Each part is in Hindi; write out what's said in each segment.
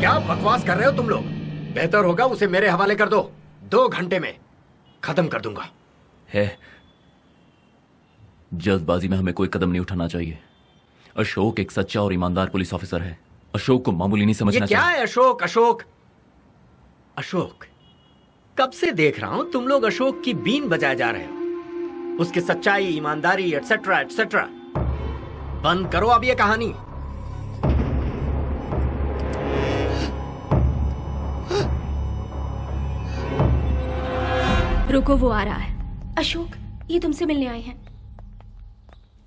क्या बकवास कर रहे हो तुम लोग? बेहतर होगा उसे मेरे हवाले कर दो। 2 घंटे में खत्म कर दूंगा। है, जल्दबाजी में हमें कोई कदम नहीं उठाना चाहिए। अशोक एक सच्चा और ईमानदार पुलिस ऑफिसर है। अशोक को मामूली नहीं समझना ये क्या चाहिए। है अशोक? अशोक अशोक कब से देख रहा हूं तुम लोग अशोक की बीन बजाए जा रहे हो। उसकी सच्चाई, ईमानदारी, एटसेट्रा एटसेट्रा। बंद करो अब ये कहानी। रुको, वो आ रहा है। अशोक, ये तुमसे मिलने आए हैं।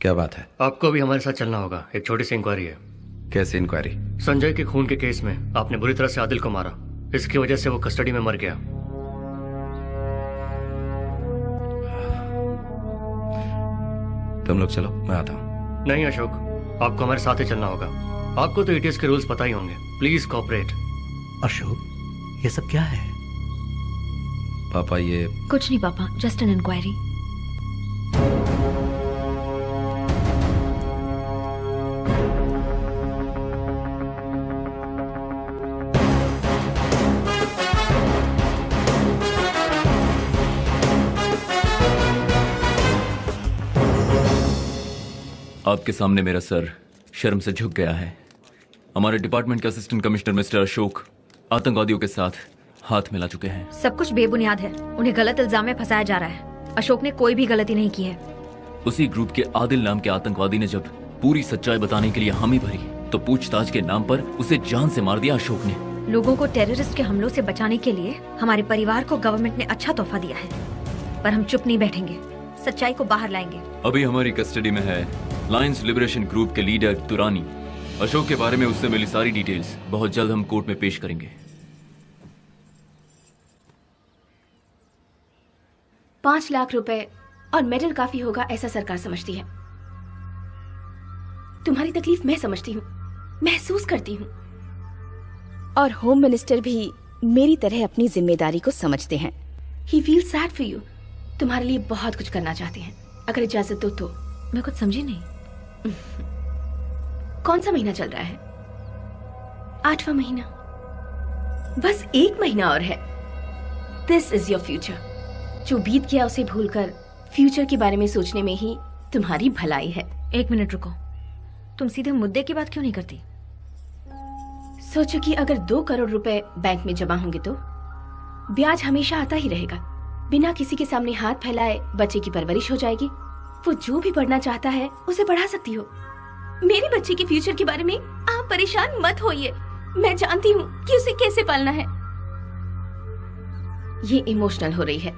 क्या बात है? आपको भी हमारे साथ चलना होगा। एक छोटी सी इंक्वायरी है। कैसी इंक्वायरी? संजय के खून के केस में आपने बुरी तरह से आदिल को मारा। इसकी वजह से वो कस्टडी में मर गया। तुम लोग चलो, मैं आता हूँ। नहीं अशोक, आपको हमारे साथ ही चलना होगा। आपको तो एटीएस के रूल्स पता ही होंगे। Please cooperate. अशोक, ये सब क्या है? पापा ये कुछ नहीं पापा, जस्ट एन इंक्वायरी। आपके सामने मेरा सर शर्म से झुक गया है। हमारे डिपार्टमेंट के असिस्टेंट कमिश्नर मिस्टर अशोक आतंकवादियों के साथ हाथ मिला चुके हैं। सब कुछ बेबुनियाद है। उन्हें गलत इल्जाम में फंसाया जा रहा है। अशोक ने कोई भी गलती नहीं की है। उसी ग्रुप के आदिल नाम के आतंकवादी ने जब पूरी सच्चाई बताने के लिए हामी भरी तो पूछताछ के नाम पर उसे जान से मार दिया अशोक ने। लोगों को टेररिस्ट के हमलों से बचाने के लिए हमारे परिवार को गवर्नमेंट ने अच्छा तोहफा दिया है, पर हम चुप नहीं बैठेंगे। सच्चाई को बाहर लाएंगे। अभी हमारी कस्टडी में है लायंस लिबरेशन ग्रुप के लीडर तुरानी। अशोक के बारे में उससे मिली सारी डिटेल्स बहुत जल्द हम कोर्ट में पेश करेंगे। 5 लाख रुपए और मेडल काफी होगा ऐसा सरकार समझती है। तुम्हारी तकलीफ मैं समझती हूँ, महसूस करती हूँ। और होम मिनिस्टर भी मेरी तरह अपनी जिम्मेदारी को समझते हैं। ही फील सैड फॉर यू। तुम्हारे लिए बहुत कुछ करना चाहते हैं। अगर इजाजत दो तो। मैं कुछ समझी नहीं। कौन सा महीना चल रहा है? 8वां महीना। बस 1 महीना और है। This is your future. जो बीत गया उसे भूलकर फ्यूचर के बारे में सोचने में ही तुम्हारी भलाई है। 1 मिनट रुको, तुम सीधे मुद्दे की बात क्यों नहीं करती? सोचो कि अगर 2 करोड़ रुपए बैंक में जमा होंगे तो ब्याज हमेशा आता ही रहेगा। बिना किसी के सामने हाथ फैलाए बच्चे की परवरिश हो जाएगी। वो जो भी पढ़ना चाहता है उसे पढ़ा सकती हो। मेरे बच्चे के फ्यूचर के बारे में आप परेशान मत होइए। मैं जानती हूँ कि उसे कैसे पालना है। ये इमोशनल हो रही है।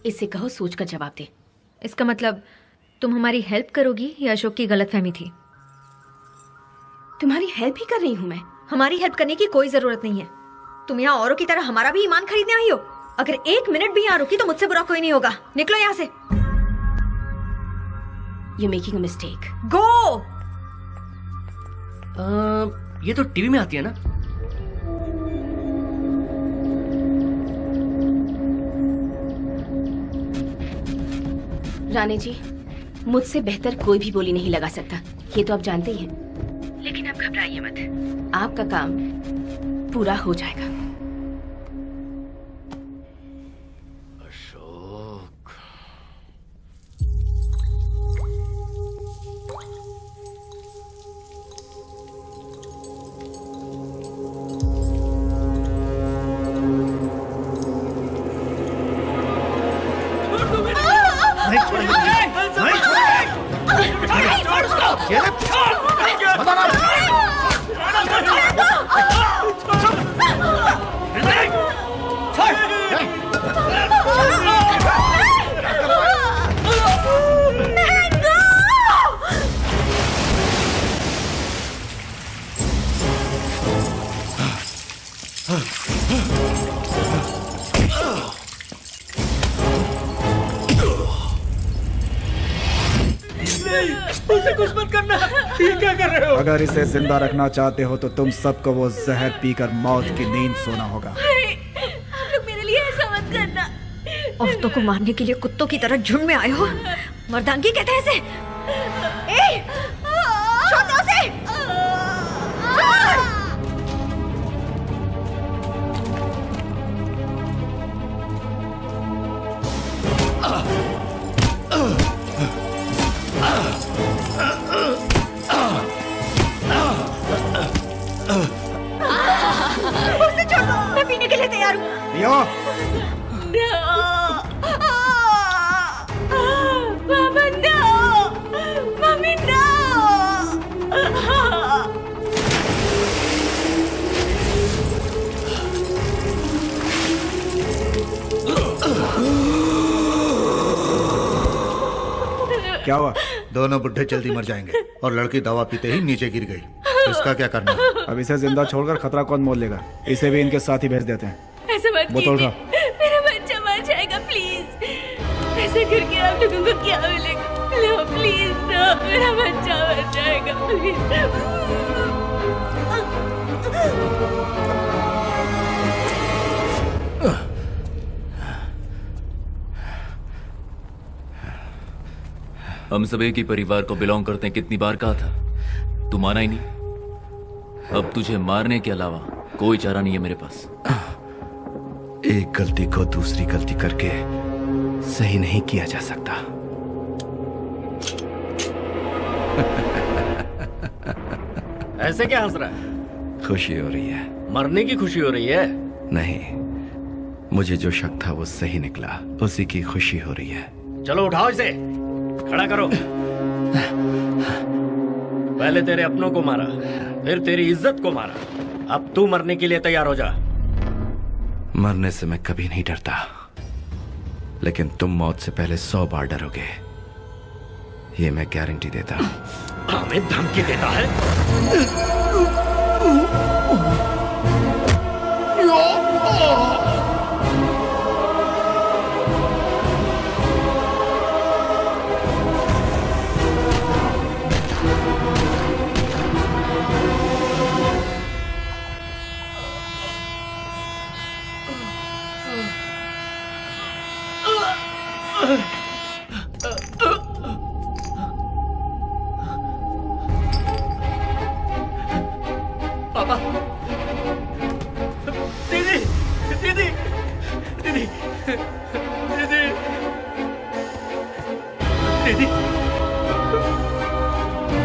इसे कहो सोच कर जवाब दे। इसका मतलब तुम हमारी हेल्प करोगी या अशोक की गलतफहमी थी? तुम्हारी हेल्प ही कर रही हूँ मैं। हमारी हेल्प करने की कोई जरूरत नहीं है। तुम यहाँ औरों की तरह हमारा भी ईमान खरीदने आई हो। अगर 1 मिनट भी यहाँ रुकी तो मुझसे बुरा कोई नहीं होगा। निकलो यहाँ से। You're making a mistake. Go! ये तो टीवी में आती है ना। राणे जी, मुझसे बेहतर कोई भी बोली नहीं लगा सकता। ये तो आप जानते ही हैं। लेकिन आप घबराइए मत। आपका काम पूरा हो जाएगा। उसे कुछ मत करना। ये क्या कर रहे हो? अगर इसे जिंदा रखना चाहते हो तो तुम सबको वो जहर पीकर मौत की नींद सोना होगा। आप लोग मेरे लिए ऐसा मत करना। औरतों को मारने के लिए कुत्तों की तरह झुंड में आए हो। मर्दानगी कहते हैं इसे। छोड़ दो उसे। लिए तैयार हूँ। लियो पापा नो, मम्मी नो। क्या हुआ? दोनों बुढ़े जल्दी मर जाएंगे और लड़की दवा पीते ही नीचे गिर गई। इसका क्या करना? अब इसे जिंदा छोड़कर खतरा कौन मोल लेगा? इसे भी इनके साथ ही भेज देते हैं। ऐसा मत बोतल कीजिए, उठा। मेरा बच्चा मर जाएगा प्लीज। ऐसा करके आप लोगों को क्या मिलेगा? लो प्लीज नो, मेरा बच्चा मर जाएगा प्लीज। हम सब एक ही परिवार को बिलोंग करते हैं, कितनी बार कहा था, तू माना ही नहीं। अब तुझे मारने के अलावा कोई चारा नहीं है मेरे पास। एक गलती को दूसरी गलती करके सही नहीं किया जा सकता। ऐसे क्या हंस रहा है? खुशी हो रही है। मरने की खुशी हो रही है? नहीं, मुझे जो शक था वो सही निकला, उसी की खुशी हो रही है। चलो उठाओ इसे, खड़ा करो। पहले तेरे अपनों को मारा, फिर तेरी इज्जत को मारा, अब तू मरने के लिए तैयार हो जा। मरने से मैं कभी नहीं डरता, लेकिन तुम मौत से पहले 100 बार डरोगे, ये मैं गारंटी देता हूं। हमें धमकी देता है? पापा, दीदी, दीदी, दीदी, दीदी,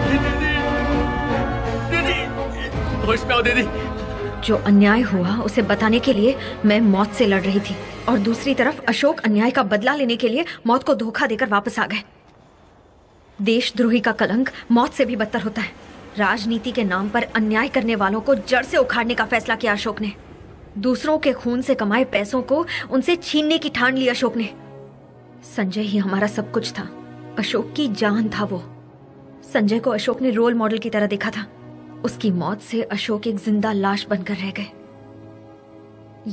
दीदी, दीदी, होश में आओ दीदी। जो अन्याय हुआ उसे बताने के लिए मैं मौत से लड़ रही थी और दूसरी तरफ अशोक अन्याय का बदला लेने के लिए मौत को धोखा देकर वापस आ गए। देशद्रोही का कलंक मौत से भी बदतर होता है। राजनीति के नाम पर अन्याय करने वालों को जड़ से उखाड़ने का फैसला किया अशोक ने। दूसरों के खून से कमाए पैसों को उनसे छीनने की ठान ली अशोक ने। संजय ही हमारा सब कुछ था, अशोक की जान था वो। संजय को अशोक ने रोल मॉडल की तरह देखा था। उसकी मौत से अशोक एक जिंदा लाश बनकर रह गए।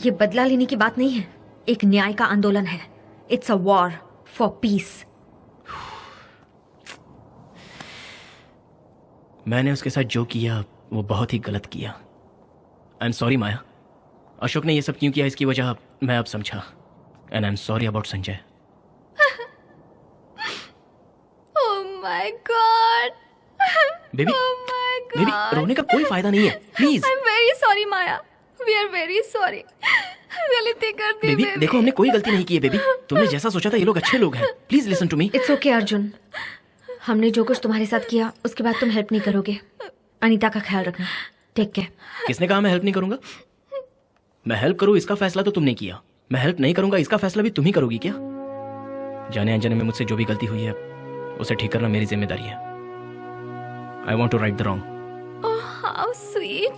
ये बदला लेने की बात नहीं है, एक न्याय का आंदोलन है। It's a war for piece. मैंने उसके साथ जो किया वो बहुत ही गलत किया। आई एम सॉरी माया। अशोक ने ये सब क्यों किया इसकी वजह मैं अब समझा। And I am sorry about Sanjay. Oh my God. Baby, oh my God. Baby, रोने का कोई फायदा नहीं है, please. I am very sorry Maya. We are very sorry. गलती कर दी बेबी, देखो हमने कोई गलती नहीं की है बेबी। तुमने जैसा सोचा था ये लोग अच्छे लोग हैं। Please listen to me. It's okay Arjun, हमने जो कुछ तुम्हारे साथ किया उसके बाद तुम हेल्प नहीं करोगे। अनीता का ख्याल रखना। Take care. किसने कहा मैं हेल्प नहीं करूंगा? मैं हेल्प करूं इसका फैसला तो तुमने किया, मैं हेल्प नहीं करूंगा इसका फैसला भी तुम ही करोगी क्या? जाने अनजाने में मुझसे जो भी गलती हुई है उसे ठीक करना मेरी जिम्मेदारी है। I want to right the wrong. Oh, how sweet.